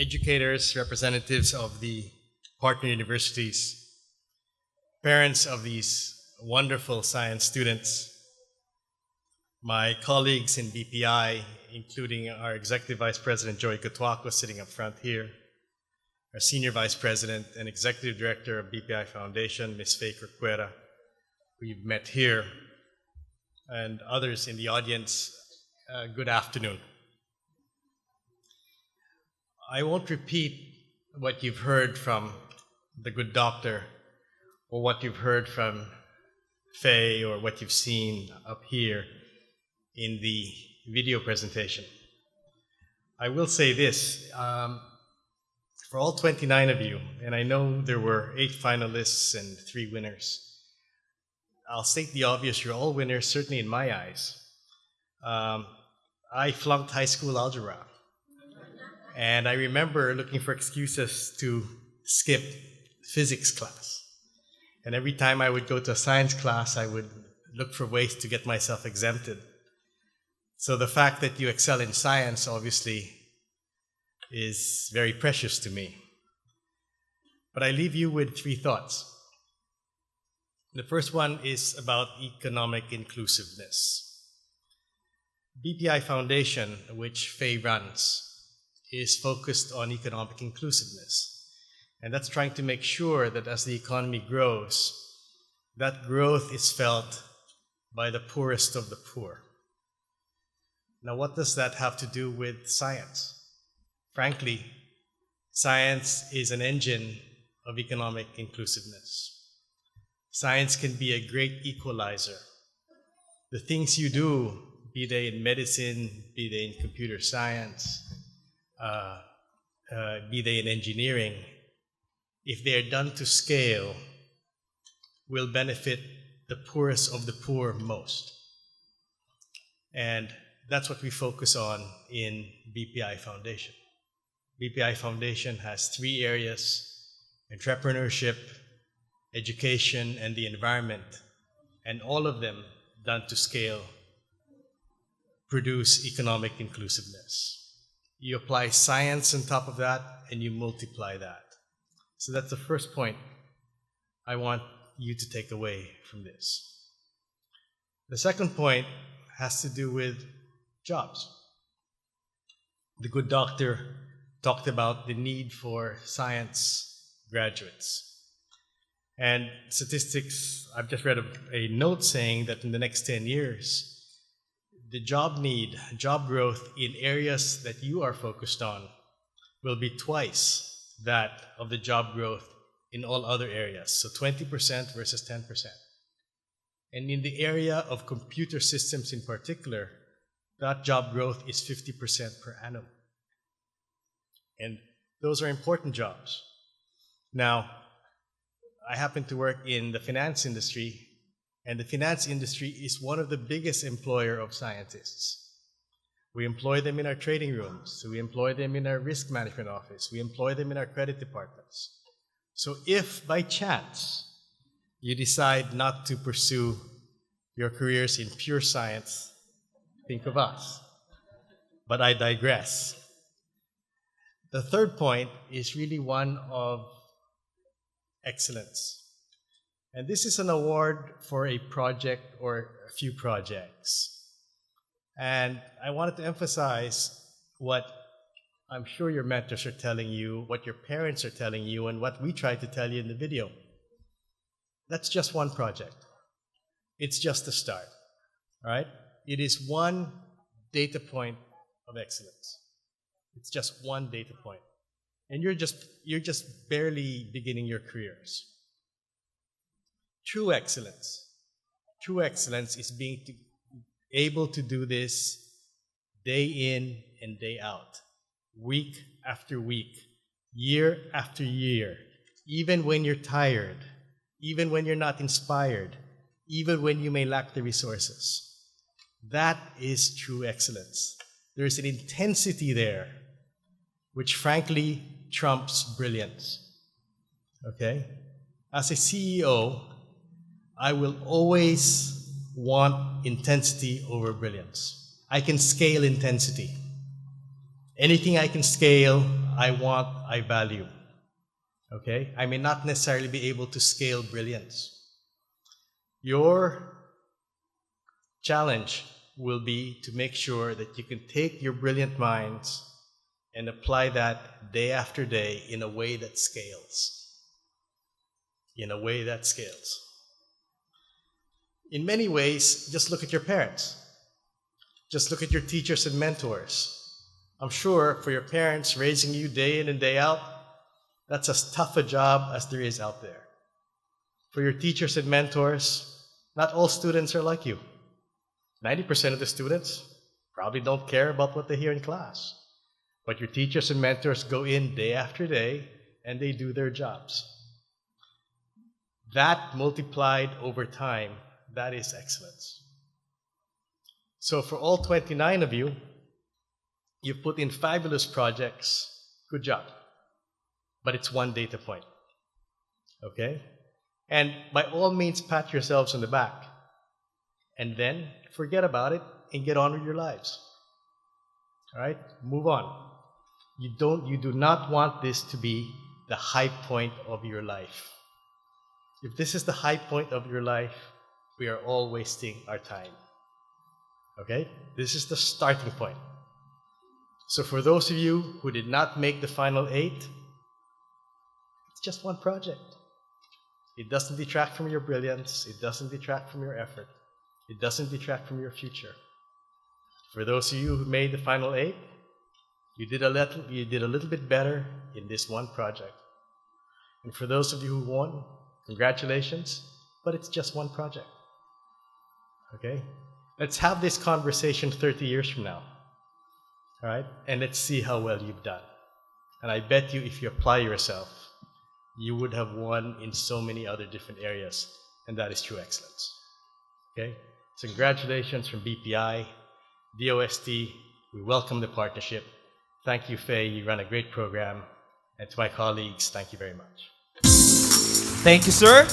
educators, representatives of the partner universities, parents of these wonderful science students, my colleagues in BPI, including our Executive Vice President Joey Cotuaco sitting up front here, our Senior Vice President and Executive Director of BPI Foundation, Ms. Faye Corcuera, who you've met here, and others in the audience, good afternoon. I won't repeat what you've heard from the good doctor or what you've heard from Faye or what you've seen up here in the video presentation. I will say this, for all 29 of you, and I know there were 8 finalists and 3 winners, I'll state the obvious, you're all winners, certainly in my eyes. I flunked high school algebra. And I remember looking for excuses to skip physics class. And every time I would go to a science class, I would look for ways to get myself exempted. So the fact that you excel in science, obviously, is very precious to me. But I leave you with 3 thoughts. The first one is about economic inclusiveness. BPI Foundation, which Faye runs, is focused on economic inclusiveness. And that's trying to make sure that as the economy grows, that growth is felt by the poorest of the poor. Now, what does that have to do with science? Frankly, science is an engine of economic inclusiveness. Science can be a great equalizer. The things you do, be they in medicine, be they in computer science, be they in engineering, if they are done to scale, will benefit the poorest of the poor most. And that's what we focus on in BPI Foundation. BPI Foundation has 3 areas: entrepreneurship, education, and the environment. And all of them, done to scale, produce economic inclusiveness. You apply science on top of that, and you multiply that. So that's the first point I want you to take away from this. The second point has to do with jobs. The good doctor talked about the need for science graduates. And statistics, I've just read a note saying that in the next 10 years, the job growth in areas that you are focused on will be twice that of the job growth in all other areas. So 20% versus 10%. And in the area of computer systems in particular, that job growth is 50% per annum. And those are important jobs. Now, I happen to work in the finance industry, and the finance industry is one of the biggest employer of scientists. We employ them in our trading rooms, we employ them in our risk management office, we employ them in our credit departments. So if by chance you decide not to pursue your careers in pure science, think of us. But I digress. The third point is really one of excellence. And this is an award for a project or a few projects. And I wanted to emphasize what I'm sure your mentors are telling you, what your parents are telling you, and what we tried to tell you in the video. That's just one project. It's just the start, all right? It is one data point of excellence. It's just one data point. And you're just barely beginning your careers. True excellence is being able to do this day in and day out, week after week, year after year, even when you're tired, even when you're not inspired, even when you may lack the resources. That is true excellence. There's an intensity there, which frankly trumps brilliance. Okay? As a CEO, I will always want intensity over brilliance. I can scale intensity. Anything I can scale, I value. Okay? I may not necessarily be able to scale brilliance. Your challenge will be to make sure that you can take your brilliant minds and apply that day after day in a way that scales. In a way that scales. In many ways, just look at your parents. Just look at your teachers and mentors. I'm sure for your parents raising you day in and day out, that's as tough a job as there is out there. For your teachers and mentors, not all students are like you. 90% of the students probably don't care about what they hear in class. But your teachers and mentors go in day after day and they do their jobs. That multiplied over time, that is excellence. So for all 29 of you, you've put in fabulous projects. Good job. But it's one data point. Okay? And by all means, pat yourselves on the back. And then forget about it and get on with your lives. All right? Move on. You do not want this to be the high point of your life. If this is the high point of your life, we are all wasting our time. Okay? This is the starting point. So for those of you who did not make the final 8, it's just one project. It doesn't detract from your brilliance. It doesn't detract from your effort. It doesn't detract from your future. For those of you who made the final 8, you did a little bit better in this one project. And for those of you who won, congratulations, but it's just one project. Okay? Let's have this conversation 30 years from now. All right? And let's see how well you've done. And I bet you if you apply yourself, you would have won in so many other different areas. And that is true excellence. Okay? So congratulations from BPI, DOST. We welcome the partnership. Thank you, Faye. You run a great program. And to my colleagues, thank you very much. Thank you, sir.